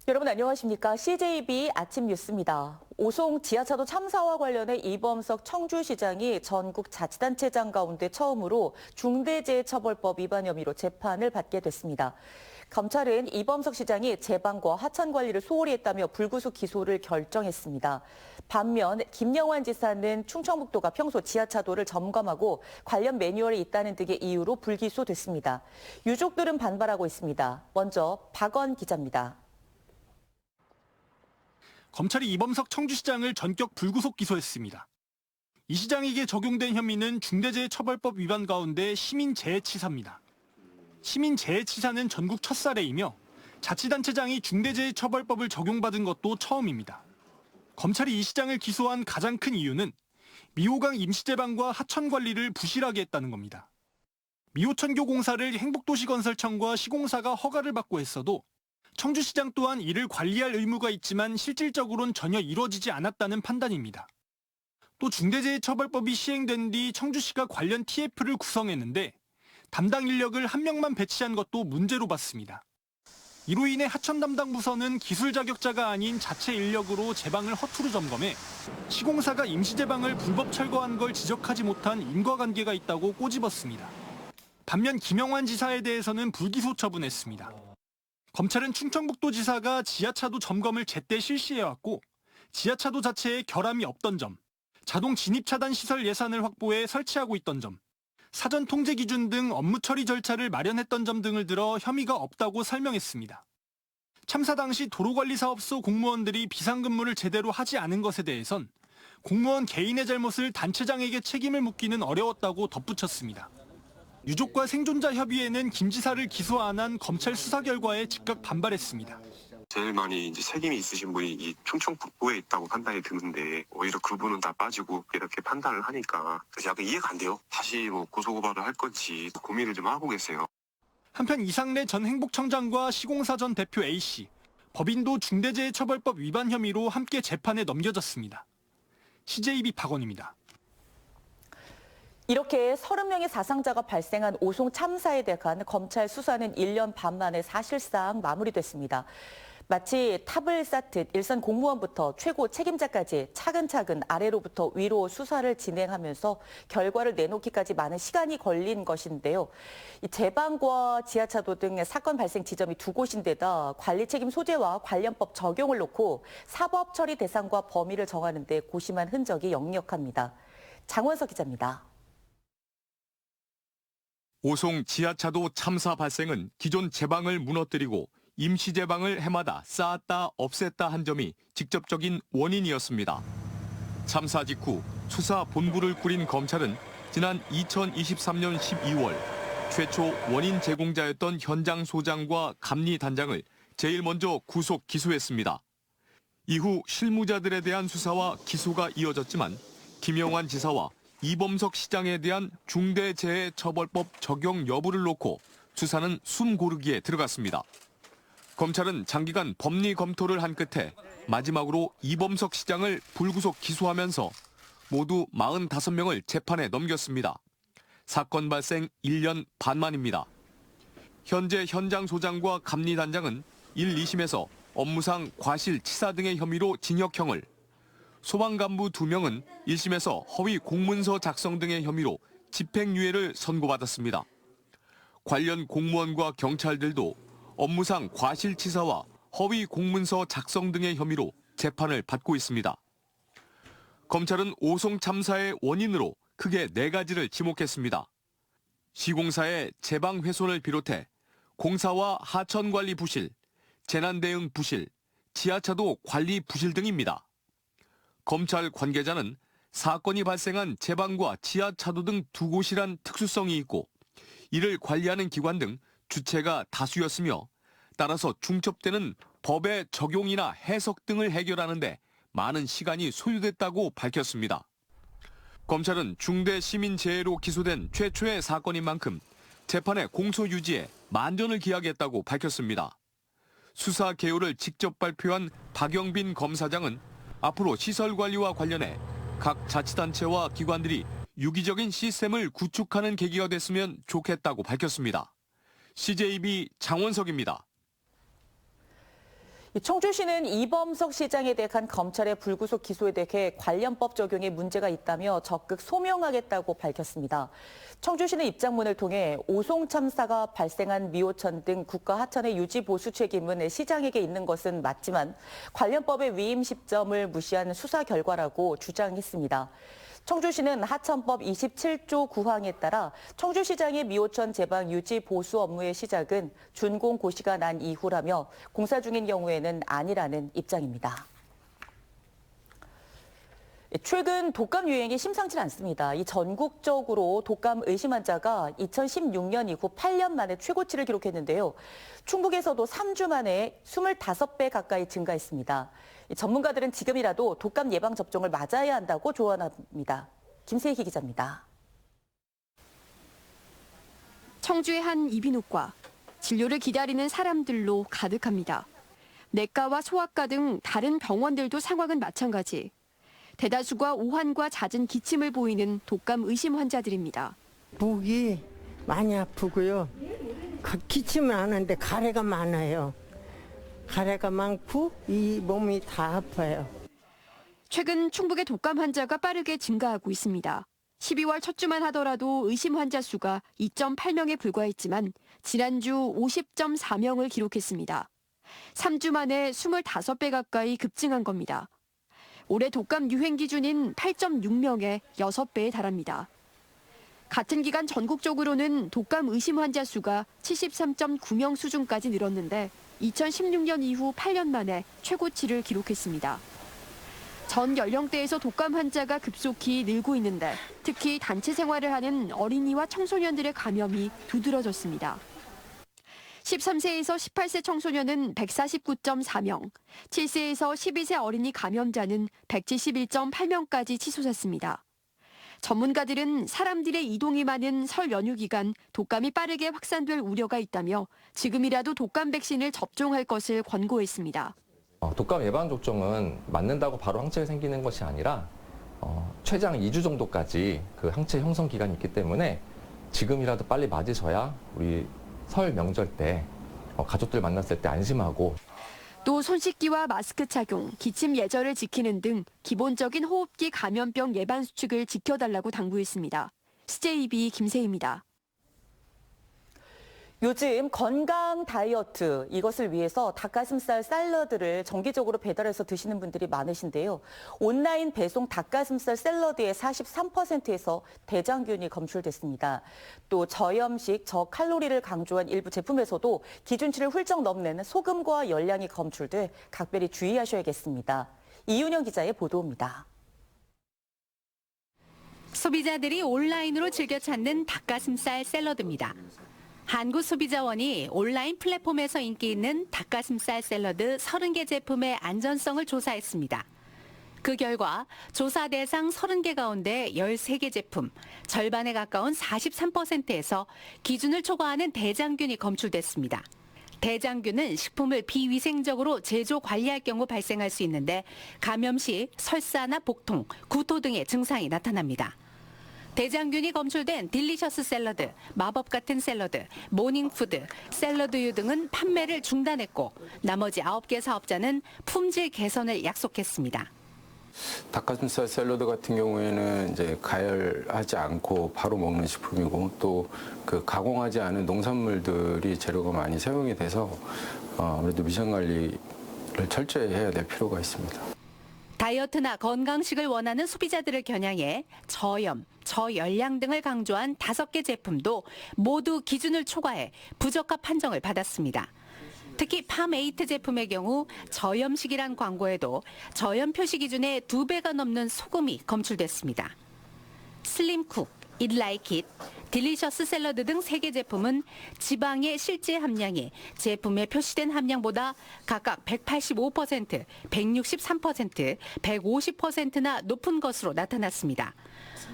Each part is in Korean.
여러분 안녕하십니까? CJB 아침 뉴스입니다. 오송 지하차도 참사와 관련해 이범석 청주시장이 전국 자치단체장 가운데 처음으로 중대재해처벌법 위반 혐의로 재판을 받게 됐습니다. 검찰은 이범석 시장이 제방과 하천 관리를 소홀히 했다며 불구속 기소를 결정했습니다. 반면 김영환 지사는 충청북도가 평소 지하차도를 점검하고 관련 매뉴얼이 있다는 등의 이유로 불기소됐습니다. 유족들은 반발하고 있습니다. 먼저 박원 기자입니다. 검찰이 이범석 청주시장을 전격 불구속 기소했습니다. 이 시장에게 적용된 혐의는 중대재해처벌법 위반 가운데 시민재해치사입니다. 시민재해치사는 전국 첫 사례이며 자치단체장이 중대재해처벌법을 적용받은 것도 처음입니다. 검찰이 이 시장을 기소한 가장 큰 이유는 미호강 임시제방과 하천 관리를 부실하게 했다는 겁니다. 미호천교 공사를 행복도시건설청과 시공사가 허가를 받고 했어도 청주시장 또한 이를 관리할 의무가 있지만 실질적으로는 전혀 이루어지지 않았다는 판단입니다. 또 중대재해처벌법이 시행된 뒤 청주시가 관련 TF를 구성했는데 담당 인력을 한 명만 배치한 것도 문제로 봤습니다. 이로 인해 하천 담당 부서는 기술 자격자가 아닌 자체 인력으로 제방을 허투루 점검해 시공사가 임시제방을 불법 철거한 걸 지적하지 못한 인과관계가 있다고 꼬집었습니다. 반면 김영환 지사에 대해서는 불기소 처분했습니다. 검찰은 충청북도지사가 지하차도 점검을 제때 실시해왔고 지하차도 자체에 결함이 없던 점, 자동 진입차단 시설 예산을 확보해 설치하고 있던 점, 사전 통제 기준 등 업무 처리 절차를 마련했던 점 등을 들어 혐의가 없다고 설명했습니다. 참사 당시 도로관리사업소 공무원들이 비상근무를 제대로 하지 않은 것에 대해선 공무원 개인의 잘못을 단체장에게 책임을 묻기는 어려웠다고 덧붙였습니다. 유족과 생존자 협의회는 김 지사를 기소 안 한 검찰 수사 결과에 즉각 반발했습니다. 제일 많이 책임이 있으신 분이 이 충청북도에 있다고 판단이 드는데 오히려 그분은 다 빠지고 이렇게 판단을 하니까 그래서 약간 이해가 안 돼요. 다시 고소고발을 할 건지 고민을 좀 하고 계세요. 한편 이상래 전 행복청장과 시공사 전 대표 A씨, 법인도 중대재해처벌법 위반 혐의로 함께 재판에 넘겨졌습니다. CJB 박원입니다. 이렇게 30명의 사상자가 발생한 오송 참사에 대한 검찰 수사는 1년 반 만에 사실상 마무리됐습니다. 마치 탑을 쌓듯 일선 공무원부터 최고 책임자까지 차근차근 아래로부터 위로 수사를 진행하면서 결과를 내놓기까지 많은 시간이 걸린 것인데요. 이 제방과 지하차도 등 사건 발생 지점이 두 곳인데다 관리 책임 소재와 관련법 적용을 놓고 사법 처리 대상과 범위를 정하는 데 고심한 흔적이 역력합니다. 장원석 기자입니다. 오송 지하차도 참사 발생은 기존 제방을 무너뜨리고 임시 제방을 해마다 쌓았다 없앴다 한 점이 직접적인 원인이었습니다. 참사 직후 수사 본부를 꾸린 검찰은 지난 2023년 12월 최초 원인 제공자였던 현장 소장과 감리 단장을 제일 먼저 구속 기소했습니다. 이후 실무자들에 대한 수사와 기소가 이어졌지만 김영환 지사와 이범석 시장에 대한 중대재해처벌법 적용 여부를 놓고 수사는 숨 고르기에 들어갔습니다. 검찰은 장기간 법리 검토를 한 끝에 마지막으로 이범석 시장을 불구속 기소하면서 모두 45명을 재판에 넘겼습니다. 사건 발생 1년 반 만입니다. 현재 현장 소장과 감리 단장은 1, 2심에서 업무상 과실치사 등의 혐의로 징역형을, 소방 간부 2명은 1심에서 허위 공문서 작성 등의 혐의로 집행유예를 선고받았습니다. 관련 공무원과 경찰들도 업무상 과실치사와 허위 공문서 작성 등의 혐의로 재판을 받고 있습니다. 검찰은 오송 참사의 원인으로 크게 4가지를 지목했습니다. 시공사의 제방 훼손을 비롯해 공사와 하천 관리 부실, 재난 대응 부실, 지하차도 관리 부실 등입니다. 검찰 관계자는 사건이 발생한 제방과 지하차도 등 두 곳이란 특수성이 있고 이를 관리하는 기관 등 주체가 다수였으며 따라서 중첩되는 법의 적용이나 해석 등을 해결하는데 많은 시간이 소요됐다고 밝혔습니다. 검찰은 중대시민재해로 기소된 최초의 사건인 만큼 재판의 공소 유지에 만전을 기하겠다고 밝혔습니다. 수사 개요를 직접 발표한 박영빈 검사장은 앞으로 시설 관리와 관련해 각 자치단체와 기관들이 유기적인 시스템을 구축하는 계기가 됐으면 좋겠다고 밝혔습니다. CJB 장원석입니다. 청주시는 이범석 시장에 대한 검찰의 불구속 기소에 대해 관련법 적용에 문제가 있다며 적극 소명하겠다고 밝혔습니다. 청주시는 입장문을 통해 오송 참사가 발생한 미호천 등 국가 하천의 유지 보수 책임은 시장에게 있는 것은 맞지만 관련법의 위임 시점을 무시한 수사 결과라고 주장했습니다. 청주시는 하천법 27조 9항에 따라 청주시장의 미호천 제방 유지 보수 업무의 시작은 준공 고시가 난 이후라며 공사 중인 경우에는 아니라는 입장입니다. 최근 독감 유행이 심상치 않습니다. 이 전국적으로 독감 의심 환자가 2016년 이후 8년 만에 최고치를 기록했는데요. 충북에서도 3주 만에 25배 가까이 증가했습니다. 전문가들은 지금이라도 독감 예방 접종을 맞아야 한다고 조언합니다. 김세희 기자입니다. 청주의 한 이비인후과, 진료를 기다리는 사람들로 가득합니다. 내과와 소아과 등 다른 병원들도 상황은 마찬가지. 대다수가 오한과 잦은 기침을 보이는 독감 의심 환자들입니다. 목이 많이 아프고요. 기침은 안 하는데 가래가 많아요. 가래가 많고 이 몸이 다 아파요. 최근 충북의 독감 환자가 빠르게 증가하고 있습니다. 12월 첫 주만 하더라도 의심 환자 수가 2.8명에 불과했지만 지난주 50.4명을 기록했습니다. 3주 만에 25배 가까이 급증한 겁니다. 올해 독감 유행 기준인 8.6명에 6배에 달합니다. 같은 기간 전국적으로는 독감 의심 환자 수가 73.9명 수준까지 늘었는데 2016년 이후 8년 만에 최고치를 기록했습니다. 전 연령대에서 독감 환자가 급속히 늘고 있는데 특히 단체 생활을 하는 어린이와 청소년들의 감염이 두드러졌습니다. 13세에서 18세 청소년은 149.4명, 7세에서 12세 어린이 감염자는 171.8명까지 치솟았습니다. 전문가들은 사람들의 이동이 많은 설 연휴 기간 독감이 빠르게 확산될 우려가 있다며 지금이라도 독감 백신을 접종할 것을 권고했습니다. 독감 예방접종은 맞는다고 바로 항체가 생기는 것이 아니라 최장 2주 정도까지 그 항체 형성 기간이 있기 때문에 지금이라도 빨리 맞으셔야 우리 설 명절 때 가족들 만났을 때 안심하고 또 손 씻기와 마스크 착용, 기침 예절을 지키는 등 기본적인 호흡기 감염병 예방 수칙을 지켜달라고 당부했습니다. CJB 김세희입니다. 요즘 건강 다이어트 이것을 위해서 닭가슴살 샐러드를 정기적으로 배달해서 드시는 분들이 많으신데요. 온라인 배송 닭가슴살 샐러드의 43%에서 대장균이 검출됐습니다. 또 저염식, 저칼로리를 강조한 일부 제품에서도 기준치를 훌쩍 넘는 소금과 열량이 검출돼 각별히 주의하셔야겠습니다. 이윤영 기자의 보도입니다. 소비자들이 온라인으로 즐겨 찾는 닭가슴살 샐러드입니다. 한국소비자원이 온라인 플랫폼에서 인기 있는 닭가슴살 샐러드 30개 제품의 안전성을 조사했습니다. 그 결과 조사 대상 30개 가운데 13개 제품, 절반에 가까운 43%에서 기준을 초과하는 대장균이 검출됐습니다. 대장균은 식품을 비위생적으로 제조 관리할 경우 발생할 수 있는데 감염 시 설사나 복통, 구토 등의 증상이 나타납니다. 대장균이 검출된 딜리셔스 샐러드, 마법 같은 샐러드, 모닝푸드, 샐러드유 등은 판매를 중단했고 나머지 9개 사업자는 품질 개선을 약속했습니다. 닭가슴살 샐러드 같은 경우에는 이제 가열하지 않고 바로 먹는 식품이고 또 그 가공하지 않은 농산물들이 재료가 많이 사용이 돼서 아무래도 위생 관리를 철저히 해야 될 필요가 있습니다. 다이어트나 건강식을 원하는 소비자들을 겨냥해 저염, 저열량 등을 강조한 5개 제품도 모두 기준을 초과해 부적합 판정을 받았습니다. 특히 팜8 제품의 경우 저염식이란 광고에도 저염 표시 기준의 2배가 넘는 소금이 검출됐습니다. 슬림쿡, Eat Like It, 딜리셔스 샐러드 등 3개 제품은 지방의 실제 함량이 제품에 표시된 함량보다 각각 185%, 163%, 150%나 높은 것으로 나타났습니다.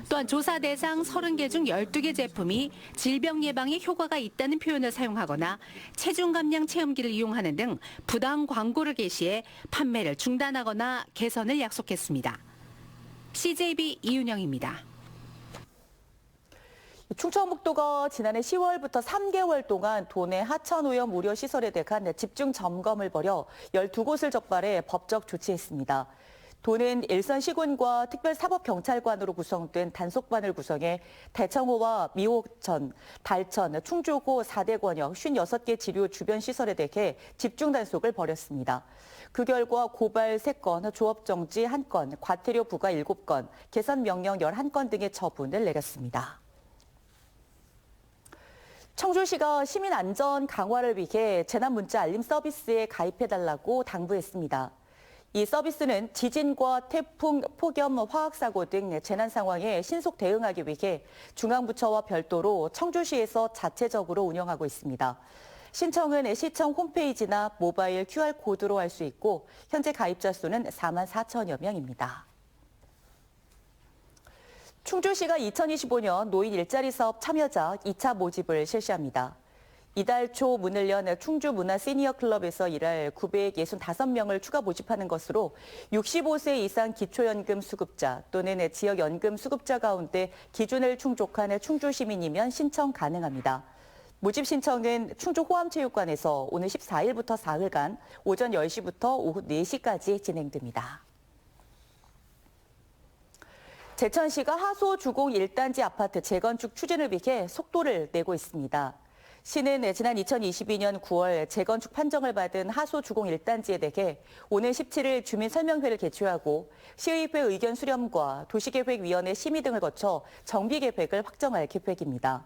또한 조사 대상 30개 중 12개 제품이 질병 예방에 효과가 있다는 표현을 사용하거나 체중 감량 체험기를 이용하는 등 부당 광고를 게시해 판매를 중단하거나 개선을 약속했습니다. CJB 이윤영입니다. 충청북도가 지난해 10월부터 3개월 동안 도내 하천오염 우려 시설에 대한 집중 점검을 벌여 12곳을 적발해 법적 조치했습니다. 도는 일선시군과 특별사법경찰관으로 구성된 단속반을 구성해 대청호와 미호천, 달천, 충주고 4대 권역 56개 지류 주변 시설에 대해 집중 단속을 벌였습니다. 그 결과 고발 3건, 조업정지 1건, 과태료 부과 7건, 개선명령 11건 등의 처분을 내렸습니다. 청주시가 시민 안전 강화를 위해 재난문자 알림 서비스에 가입해달라고 당부했습니다. 이 서비스는 지진과 태풍, 폭염, 화학사고 등 재난 상황에 신속 대응하기 위해 중앙부처와 별도로 청주시에서 자체적으로 운영하고 있습니다. 신청은 시청 홈페이지나 모바일 QR코드로 할 수 있고 현재 가입자 수는 4만 4천여 명입니다. 충주시가 2025년 노인 일자리 사업 참여자 2차 모집을 실시합니다. 이달 초 문을 연 충주 문화 시니어 클럽에서 일할 965명을 추가 모집하는 것으로 65세 이상 기초연금 수급자 또는 지역연금 수급자 가운데 기준을 충족한 충주 시민이면 신청 가능합니다. 모집 신청은 충주 호암체육관에서 오늘 14일부터 사흘간 오전 10시부터 오후 4시까지 진행됩니다. 제천시가 하소 주공 1단지 아파트 재건축 추진을 위해 속도를 내고 있습니다. 시는 지난 2022년 9월 재건축 판정을 받은 하소 주공 1단지에 대해 오는 17일 주민설명회를 개최하고 시의회 의견 수렴과 도시계획위원회 심의 등을 거쳐 정비계획을 확정할 계획입니다.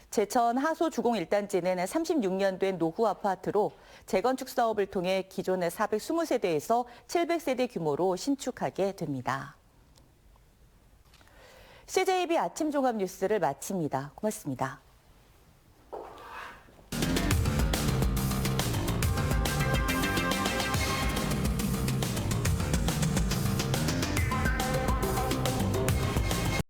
제천 하소 주공 1단지는 36년 된 노후 아파트로 재건축 사업을 통해 기존 420세대에서 700세대 규모로 신축하게 됩니다. CJB 아침 종합 뉴스를 마칩니다. 고맙습니다.